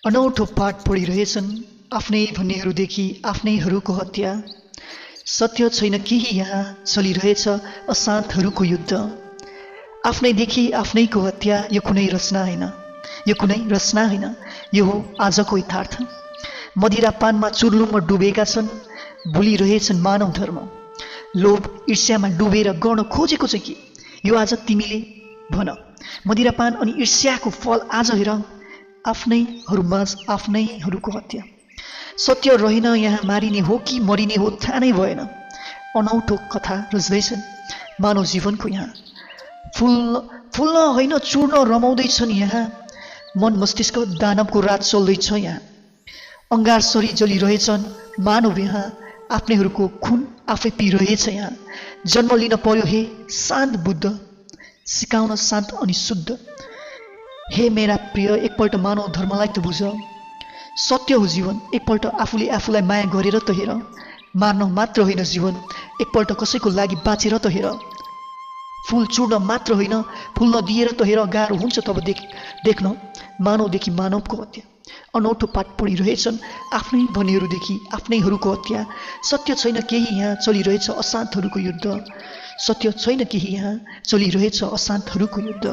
अनौठो पाठ पढिरहेछन् आफ्नै भन्नेहरूदेखि आफ्नैहरूको हत्या। सत्य छैन केही यहाँ चलिरहेछ अशान्तहरूको युद्ध। आफ्नैदेखि आफ्नैको हत्या यो कुनै रचना होइन, यो कुनै रचना होइन, यो हो आजको यथार्थ। मदिरापानमा चुर्लुममा डुबेका छन्, भुलिरहेछन् मानव धर्म। लोभ ईर्ष्यामा डुबेर गर्न खोजेको चाहिँ के? यो आज तिमीले भन। मदिरापान अनि ईर्ष्याको फल आज हेर, आफ्नैहरूमाझ आफ्नैहरूको हत्या। सत्य रहेन यहाँ, मारिने हो कि मरिने हो थाहा नै भएन। अनौठो कथा रच्दैछन् मानव जीवनको यहाँ। फुल्न होइन चूर्ण रमाउँदैछन् यहाँ। मन मस्तिष्क दानवको रात चल्दैछ यहाँ। अङ्गारसरी जलिरहेछन् मानव यहाँ। आफ्नैहरूको खुन आफै पिरहेछ यहाँ। जन्म लिन पर्यो हे शान्त बुद्ध, सिकाउन शान्त अनि शुद्ध। हे मेरा प्रिय, एकपल्ट मानव धर्मलाई त बुझ। सत्य हो जीवन, एकपल्ट आफूले आफूलाई माया गरेर त हेर। मार्न मात्र होइन जीवन, एकपल्ट कसैको लागि बाँचेर त हेर। फुल चुड्न मात्र होइन, फुल्न दिएर त हेर। गाह्रो हुन्छ तब देख्न मानवदेखि मानवको हत्या। अनौठो पाठ पढिरहेछन् आफ्नै भन्नेहरूदेखि आफ्नैहरूको हत्या। सत्य छैन केही यहाँ चलिरहेछ अशान्तहरूको युद्ध। सत्य छैन केही यहाँ चलिरहेछ अशान्तहरूको युद्ध।